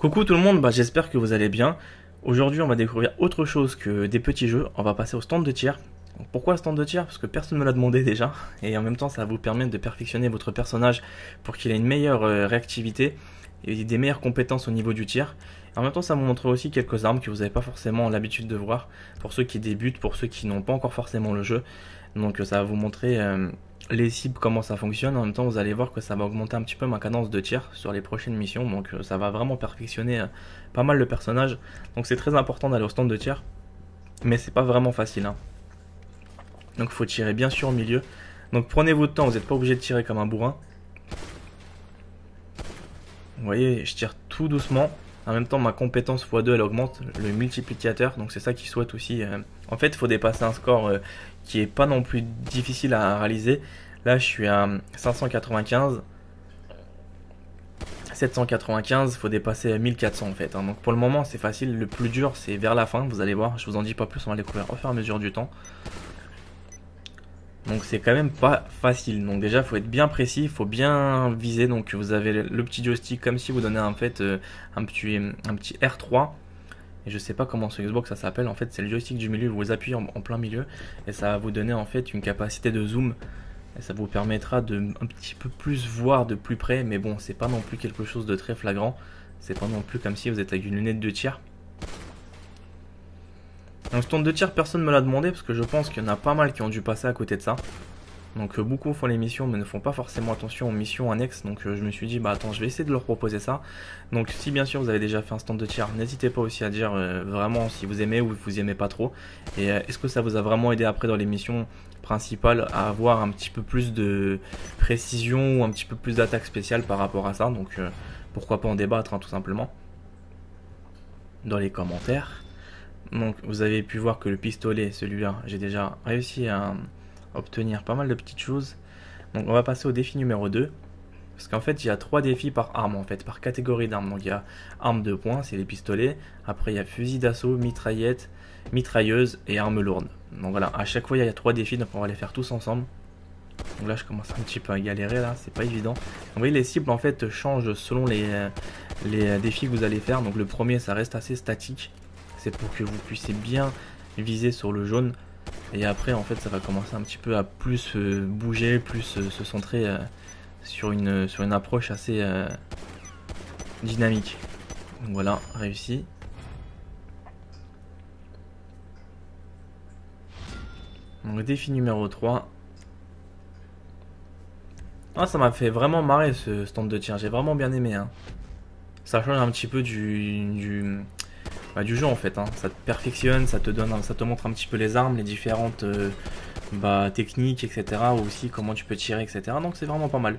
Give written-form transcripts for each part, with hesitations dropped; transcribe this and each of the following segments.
Coucou tout le monde, j'espère que vous allez bien. Aujourd'hui on va découvrir autre chose que des petits jeux, on va passer au stand de tir. Donc, pourquoi stand de tir? Parce que personne ne me l'a demandé déjà, et en même temps ça va vous permettre de perfectionner votre personnage pour qu'il ait une meilleure réactivité et des meilleures compétences au niveau du tir. Et en même temps ça vous montrera aussi quelques armes que vous n'avez pas forcément l'habitude de voir, pour ceux qui débutent, pour ceux qui n'ont pas encore forcément le jeu. Donc ça va vous montrer les cibles, comment ça fonctionne. En même temps vous allez voir que ça va augmenter un petit peu ma cadence de tir sur les prochaines missions. Donc ça va vraiment perfectionner pas mal le personnage. Donc c'est très important d'aller au stand de tir, mais c'est pas vraiment facile, hein. Donc il faut tirer bien sûr au milieu. Donc prenez votre temps, vous n'êtes pas obligé de tirer comme un bourrin. Vous voyez, je tire tout doucement. En même temps, ma compétence x2 elle augmente le multiplicateur, donc c'est ça qu'il souhaite aussi. En fait, il faut dépasser un score qui est pas non plus difficile à réaliser. Là, je suis à 595, 795, il faut dépasser 1400 en fait, hein. Donc pour le moment, c'est facile. Le plus dur, c'est vers la fin. Vous allez voir, je vous en dis pas plus, on va le découvrir au fur et à mesure du temps. Donc c'est quand même pas facile. Donc déjà, il faut être bien précis, il faut bien viser. Donc vous avez le petit joystick comme si vous donnez en fait un petit R3. Et je sais pas comment sur Xbox ça s'appelle. En fait, c'est le joystick du milieu. Vous appuyez en plein milieu et ça va vous donner en fait une capacité de zoom. Et ça vous permettra de un petit peu plus voir de plus près. Mais bon, c'est pas non plus quelque chose de très flagrant. C'est pas non plus comme si vous êtes avec une lunette de tir. Donc stand de tir, personne ne me l'a demandé parce que je pense qu'il y en a pas mal qui ont dû passer à côté de ça. Donc beaucoup font les missions mais ne font pas forcément attention aux missions annexes. Donc je me suis dit attends, je vais essayer de leur proposer ça. Donc si bien sûr vous avez déjà fait un stand de tir, n'hésitez pas aussi à dire vraiment si vous aimez ou vous aimez pas trop. Et est-ce que ça vous a vraiment aidé après dans les missions principales à avoir un petit peu plus de précision ou un petit peu plus d'attaque spéciale par rapport à ça. Donc pourquoi pas en débattre, hein, tout simplement dans les commentaires. Donc vous avez pu voir que le pistolet, celui-là, j'ai déjà réussi à obtenir pas mal de petites choses. Donc on va passer au défi numéro 2. Parce qu'en fait il y a 3 défis par arme, en fait, par catégorie d'armes. Donc il y a arme de poing, c'est les pistolets. Après il y a fusil d'assaut, mitraillette, mitrailleuse et arme lourde. Donc voilà, à chaque fois il y a 3 défis, donc on va les faire tous ensemble. Donc là je commence un petit peu à galérer, là c'est pas évident. Donc, vous voyez, les cibles en fait changent selon les défis que vous allez faire. Donc le premier ça reste assez statique. C'est pour que vous puissiez bien viser sur le jaune. Et après en fait ça va commencer un petit peu à plus bouger, plus se centrer sur une approche assez dynamique. Donc voilà, réussi. Donc défi numéro 3. Ah, ça m'a fait vraiment marrer ce stand de tir, j'ai vraiment bien aimé, hein. Ça change un petit peu du jeu en fait, hein. Ça te perfectionne, ça te montre un petit peu les armes, les différentes techniques, etc. Ou aussi comment tu peux tirer, etc. Donc c'est vraiment pas mal.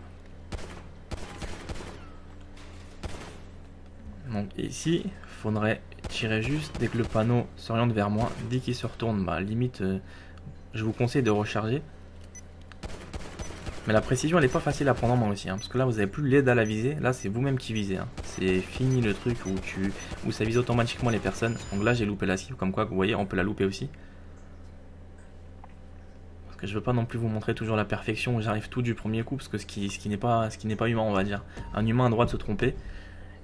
Donc ici, il faudrait tirer juste dès que le panneau s'oriente vers moi. Dès qu'il se retourne, limite, je vous conseille de recharger. Mais la précision elle est pas facile à prendre en main aussi, hein, parce que là vous avez plus l'aide à la visée, là c'est vous-même qui visez, hein. C'est fini le truc où ça vise automatiquement les personnes. Donc là j'ai loupé la cible, comme quoi vous voyez on peut la louper aussi. Parce que je veux pas non plus vous montrer toujours la perfection où j'arrive tout du premier coup, parce que ce qui n'est pas humain, on va dire. Un humain a le droit de se tromper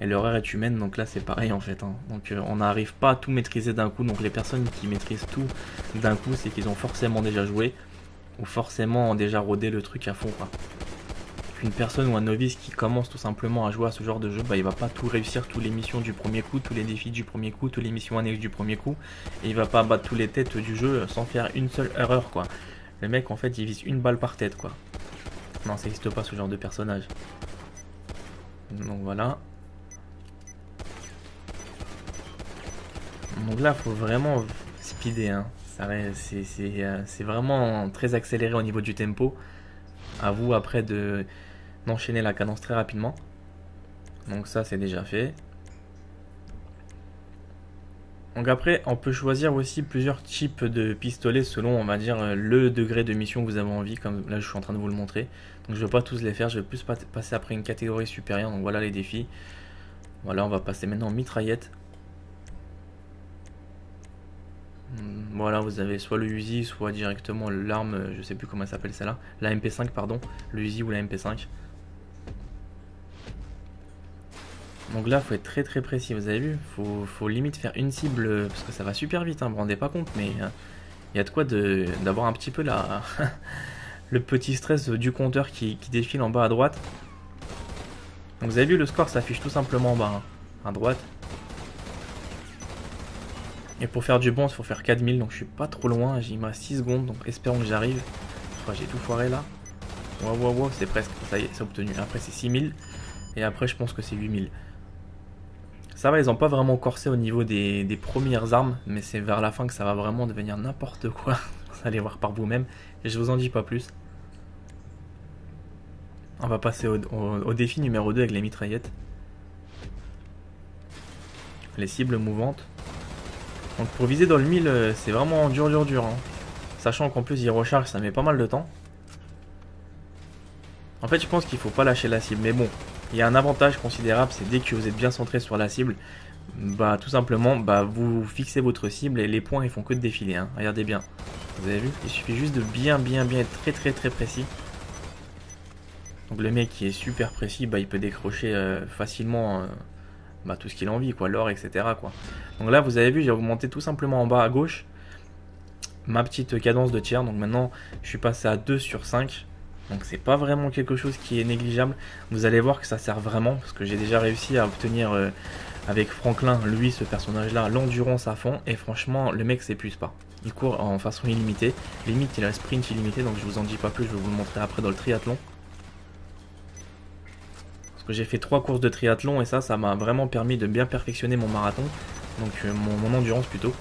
et l'erreur est humaine, donc là c'est pareil en fait, hein. Donc on n'arrive pas à tout maîtriser d'un coup. Donc les personnes qui maîtrisent tout d'un coup, c'est qu'ils ont forcément déjà joué ou forcément déjà rodé le truc à fond, quoi. Une personne ou un novice qui commence tout simplement à jouer à ce genre de jeu, il va pas tout réussir, toutes les missions du premier coup, tous les défis du premier coup, toutes les missions annexes du premier coup, et il va pas battre tous les têtes du jeu sans faire une seule erreur, quoi. Le mec en fait il vise une balle par tête, quoi. Non, ça n'existe pas ce genre de personnage. Donc voilà. Donc là faut vraiment speeder, hein. C'est vraiment très accéléré au niveau du tempo. À vous après d'enchaîner la cadence très rapidement. Donc ça c'est déjà fait. Donc après on peut choisir aussi plusieurs types de pistolets selon, on va dire, le degré de mission que vous avez envie. Comme là je suis en train de vous le montrer. Donc je ne vais pas tous les faire, je vais plus passer après une catégorie supérieure. Donc voilà les défis. Voilà, on va passer maintenant en mitraillette. Voilà, vous avez soit le Uzi, soit directement l'arme, je sais plus comment elle s'appelle celle-là, la MP5 pardon, le Uzi ou la MP5. Donc là, faut être très très précis, vous avez vu, faut limite faire une cible, parce que ça va super vite, hein, vous vous rendez pas compte, mais il y a de quoi d'avoir un petit peu le petit stress du compteur qui défile en bas à droite. Donc vous avez vu, le score s'affiche tout simplement en bas, hein, à droite. Et pour faire du bon, il faut faire 4000, donc je suis pas trop loin, j'ai mis 6 secondes, donc espérons que j'arrive. J'ai tout foiré là. Wow, c'est presque, ça y est, c'est obtenu. Après c'est 6000, et après je pense que c'est 8000. Ça va, ils ont pas vraiment corsé au niveau des premières armes, mais c'est vers la fin que ça va vraiment devenir n'importe quoi. Vous allez voir par vous-même, et je vous en dis pas plus. On va passer au défi numéro 2 avec les mitraillettes. Les cibles mouvantes. Donc pour viser dans le 1000, c'est vraiment dur. Hein. Sachant qu'en plus il recharge, ça met pas mal de temps. En fait, je pense qu'il faut pas lâcher la cible. Mais bon, il y a un avantage considérable, c'est dès que vous êtes bien centré sur la cible, bah tout simplement, bah vous fixez votre cible et les points ils font que de défiler. Hein. Regardez bien. Vous avez vu? Il suffit juste de bien être très précis. Donc le mec qui est super précis, bah il peut décrocher facilement bah, tout ce qu'il a envie, quoi, l'or, etc. quoi. Donc là, vous avez vu, j'ai augmenté tout simplement en bas à gauche ma petite cadence de tir. Donc maintenant, je suis passé à 2 sur 5. Donc c'est pas vraiment quelque chose qui est négligeable. Vous allez voir que ça sert vraiment, parce que j'ai déjà réussi à obtenir avec Franklin, lui, ce personnage-là, l'endurance à fond. Et franchement, le mec s'épuise pas. Il court en façon illimitée. Limite, il a un sprint illimité, donc je vous en dis pas plus, je vais vous le montrer après dans le triathlon. Parce que j'ai fait 3 courses de triathlon et ça m'a vraiment permis de bien perfectionner mon marathon. Donc mon endurance plutôt.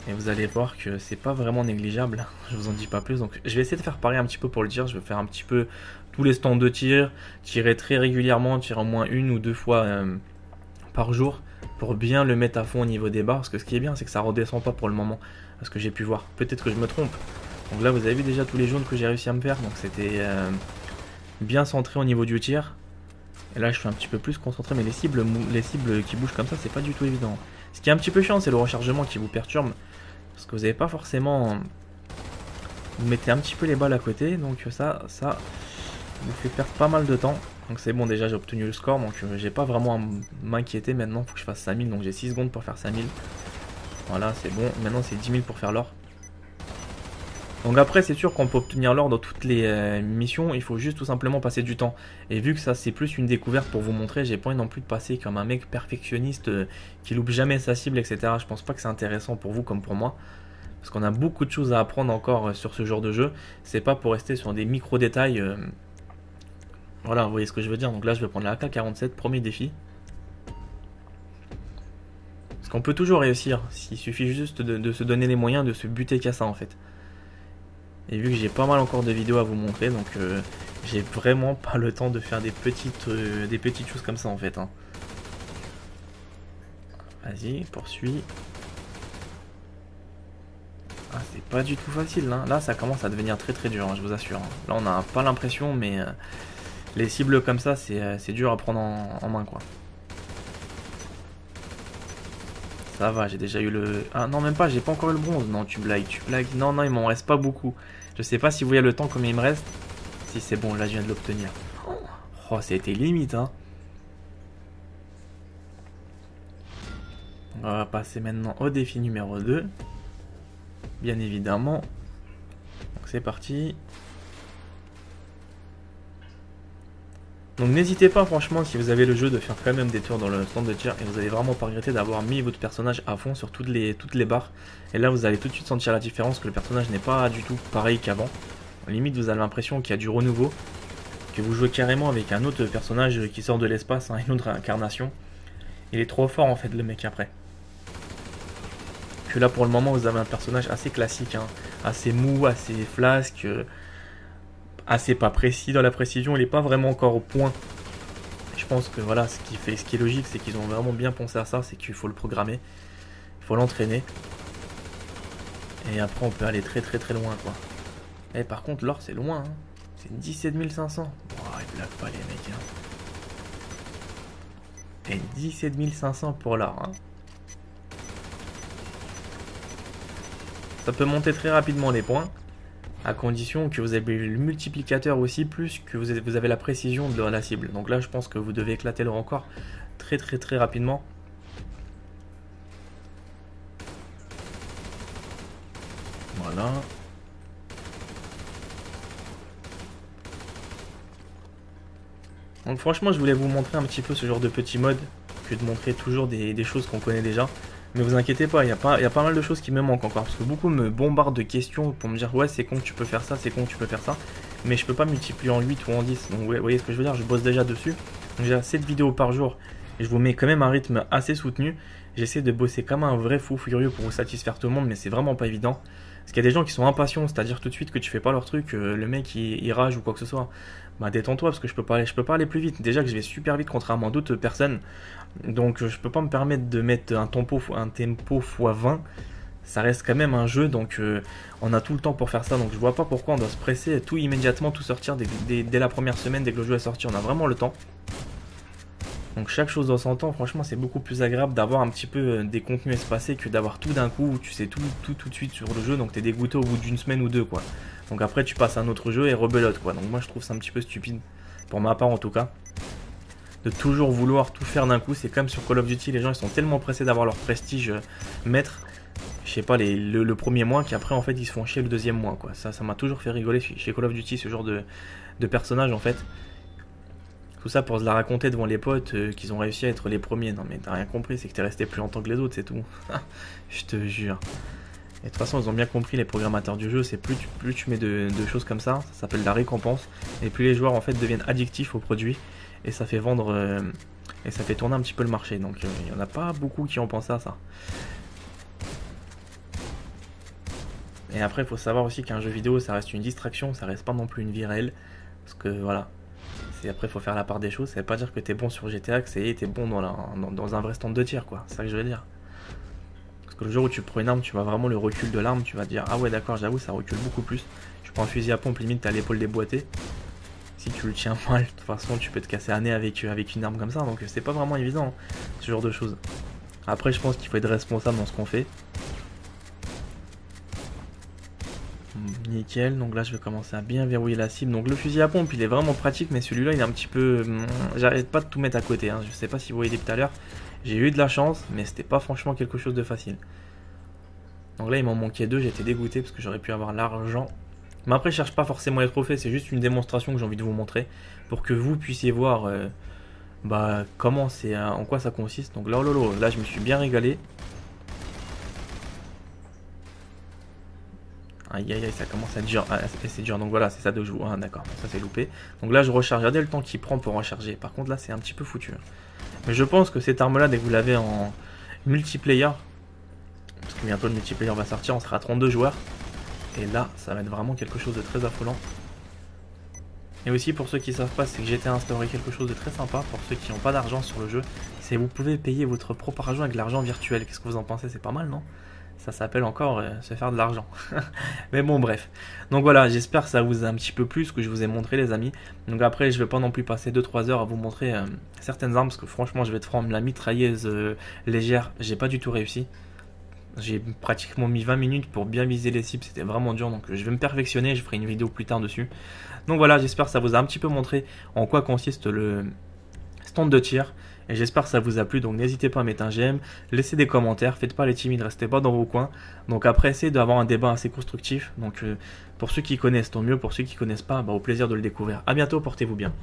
Et vous allez voir que c'est pas vraiment négligeable. Je vous en dis pas plus. Donc je vais essayer de faire pareil un petit peu pour le tir. Je vais faire un petit peu tous les stands de tir. Tirer très régulièrement. Tirer au moins 1 ou 2 fois par jour. Pour bien le mettre à fond au niveau des barres. Parce que ce qui est bien, c'est que ça redescend pas pour le moment. Parce que j'ai pu voir. Peut-être que je me trompe. Donc là vous avez vu déjà tous les jaunes que j'ai réussi à me faire. Donc c'était bien centré au niveau du tir. Et là je suis un petit peu plus concentré, mais les cibles qui bougent comme ça, c'est pas du tout évident. Ce qui est un petit peu chiant, c'est le rechargement qui vous perturbe. Parce que vous n'avez pas forcément... Vous mettez un petit peu les balles à côté, donc ça vous fait perdre pas mal de temps. Donc c'est bon, déjà j'ai obtenu le score, donc j'ai pas vraiment à m'inquiéter maintenant. Faut que je fasse 5000, donc j'ai 6 secondes pour faire 5000. Voilà, c'est bon. Maintenant c'est 10 000 pour faire l'or. Donc après c'est sûr qu'on peut obtenir l'or dans toutes les missions, il faut juste tout simplement passer du temps. Et vu que ça c'est plus une découverte pour vous montrer, j'ai pas envie non plus de passer comme un mec perfectionniste qui loupe jamais sa cible, etc. Je pense pas que c'est intéressant pour vous comme pour moi. Parce qu'on a beaucoup de choses à apprendre encore sur ce genre de jeu. C'est pas pour rester sur des micro détails. Voilà, vous voyez ce que je veux dire. Donc là je vais prendre la AK-47, premier défi. Parce qu'on peut toujours réussir, il suffit juste de se donner les moyens de se buter qu'à ça en fait. Et vu que j'ai pas mal encore de vidéos à vous montrer, donc j'ai vraiment pas le temps de faire des petites choses comme ça en fait. Hein. Vas-y, poursuis. Ah, c'est pas du tout facile. Hein. Là, ça commence à devenir très dur, hein, je vous assure. Hein. Là, on n'a pas l'impression, mais les cibles comme ça, c'est dur à prendre en main, quoi. Ça va, j'ai déjà eu le... Ah non, même pas, j'ai pas encore eu le bronze. Non, tu blagues. Non, il m'en reste pas beaucoup. Je sais pas si vous voyez le temps combien il me reste. Si c'est bon, là je viens de l'obtenir. Oh, ça a été limite, hein. On va passer maintenant au défi numéro 2. Bien évidemment. Donc c'est parti. Donc n'hésitez pas franchement si vous avez le jeu de faire quand même des tours dans le stand de tir et vous allez vraiment pas regretter d'avoir mis votre personnage à fond sur toutes les barres. Et là vous allez tout de suite sentir la différence, que le personnage n'est pas du tout pareil qu'avant. Limite vous avez l'impression qu'il y a du renouveau, que vous jouez carrément avec un autre personnage qui sort de l'espace, hein, une autre incarnation. Il est trop fort en fait le mec après. Que là pour le moment vous avez un personnage assez classique, hein, assez mou, assez flasque. Assez pas précis dans la précision, il n'est pas vraiment encore au point. Je pense que voilà, ce qui est logique, c'est qu'ils ont vraiment bien pensé à ça, c'est qu'il faut le programmer, il faut l'entraîner. Et après on peut aller très loin quoi. Et par contre l'or c'est loin, hein. C'est 17 500. Oh, ils blaguent pas les mecs. Hein. Et 17 500 pour l'or. Hein. Ça peut monter très rapidement les points. À condition que vous avez le multiplicateur aussi, plus que vous avez la précision de la cible. Donc là je pense que vous devez éclater le record très rapidement. Voilà. Donc franchement, je voulais vous montrer un petit peu ce genre de petit mode, que de montrer toujours des choses qu'on connaît déjà. Mais vous inquiétez pas, il y a pas mal de choses qui me manquent encore. Parce que beaucoup me bombardent de questions pour me dire ouais c'est con que tu peux faire ça, c'est con que tu peux faire ça. Mais je peux pas multiplier en 8 ou en 10. Donc vous voyez ce que je veux dire, je bosse déjà dessus. Donc j'ai 7 vidéos par jour. Et je vous mets quand même un rythme assez soutenu. J'essaie de bosser comme un vrai fou furieux pour vous satisfaire tout le monde, mais c'est vraiment pas évident. Parce qu'il y a des gens qui sont impatients, c'est-à-dire tout de suite que tu fais pas leur truc, le mec il rage ou quoi que ce soit. Bah détends-toi parce que je peux pas aller plus vite. Déjà que je vais super vite contrairement à d'autres personnes. Donc je peux pas me permettre de mettre un tempo x20. Ça reste quand même un jeu, donc on a tout le temps pour faire ça. Donc je vois pas pourquoi on doit se presser tout immédiatement, tout sortir dès la première semaine, dès que le jeu est sorti. On a vraiment le temps. Donc chaque chose dans son temps, franchement c'est beaucoup plus agréable d'avoir un petit peu des contenus espacés que d'avoir tout d'un coup où tu sais tout de suite sur le jeu, donc t'es dégoûté au bout d'une semaine ou deux quoi. Donc après tu passes à un autre jeu et rebelote quoi. Donc moi je trouve ça un petit peu stupide, pour ma part en tout cas, de toujours vouloir tout faire d'un coup. C'est comme sur Call of Duty, les gens ils sont tellement pressés d'avoir leur prestige maître, je sais pas, le premier mois, qu'après en fait ils se font chier le deuxième mois quoi. Ça m'a toujours fait rigoler chez Call of Duty, ce genre de personnage en fait. Tout ça pour se la raconter devant les potes qu'ils ont réussi à être les premiers. Non mais t'as rien compris, c'est que t'es resté plus longtemps que les autres, c'est tout. Je te jure. Et de toute façon, ils ont bien compris, les programmateurs du jeu, c'est plus tu mets de choses comme ça s'appelle la récompense, et plus les joueurs en fait deviennent addictifs au produit, et ça fait vendre, et ça fait tourner un petit peu le marché. Donc il n'y en a pas beaucoup qui ont pensé à ça. Et après, il faut savoir aussi qu'un jeu vidéo, ça reste une distraction, ça reste pas non plus une vie réelle. Parce que voilà, après, il faut faire la part des choses. Ça veut pas dire que t'es bon sur GTA, que t'es bon dans un vrai stand de tir, quoi. C'est ça que je veux dire. Parce que le jour où tu prends une arme, tu vois vraiment le recul de l'arme, tu vas te dire ah ouais, d'accord, j'avoue, ça recule beaucoup plus. Tu prends un fusil à pompe, limite, t'as l'épaule déboîtée. Si tu le tiens mal, de toute façon, tu peux te casser un nez avec une arme comme ça. Donc, c'est pas vraiment évident, hein, ce genre de choses. Après, je pense qu'il faut être responsable dans ce qu'on fait. Nickel, donc là je vais commencer à bien verrouiller la cible. Donc le fusil à pompe il est vraiment pratique, mais celui-là il est un petit peu... J'arrête pas de tout mettre à côté, hein. Je sais pas si vous voyez tout à l'heure. J'ai eu de la chance, mais c'était pas franchement quelque chose de facile. Donc là il m'en manquait deux, j'étais dégoûté parce que j'aurais pu avoir l'argent. Mais après je cherche pas forcément les trophées, c'est juste une démonstration que j'ai envie de vous montrer. Pour que vous puissiez voir comment c'est, en quoi ça consiste. Donc là je me suis bien régalé. Aïe aïe aïe, ça commence à être dur. Ah, c'est dur, donc voilà, c'est ça de jouer. Ah, d'accord, ça c'est loupé. Donc là, je recharge. Regardez le temps qu'il prend pour recharger. Par contre, là, c'est un petit peu foutu. Mais je pense que cette arme-là, dès que vous l'avez en multiplayer, parce que bientôt le multiplayer va sortir, on sera à 32 joueurs. Et là, ça va être vraiment quelque chose de très affolant. Et aussi, pour ceux qui ne savent pas, c'est que GTA a instauré quelque chose de très sympa. Pour ceux qui n'ont pas d'argent sur le jeu, c'est que vous pouvez payer votre propre argent avec l'argent virtuel. Qu'est-ce que vous en pensez? C'est pas mal, non? Ça s'appelle encore se faire de l'argent. Mais bon, bref. Donc voilà, j'espère que ça vous a un petit peu plu ce que je vous ai montré, les amis. Donc après, je vais pas non plus passer 2-3 heures à vous montrer certaines armes, parce que franchement, je vais te prendre la mitrailleuse légère. J'ai pas du tout réussi. J'ai pratiquement mis 20 minutes pour bien viser les cibles, c'était vraiment dur. Donc je vais me perfectionner, je ferai une vidéo plus tard dessus. Donc voilà, j'espère que ça vous a un petit peu montré en quoi consiste le stand de tir. Et j'espère que ça vous a plu, donc n'hésitez pas à mettre un j'aime, laissez des commentaires, faites pas les timides, restez pas dans vos coins. Donc après, essayez d'avoir un débat assez constructif. Donc pour ceux qui connaissent, tant mieux. Pour ceux qui connaissent pas, au plaisir de le découvrir. A bientôt, portez-vous bien.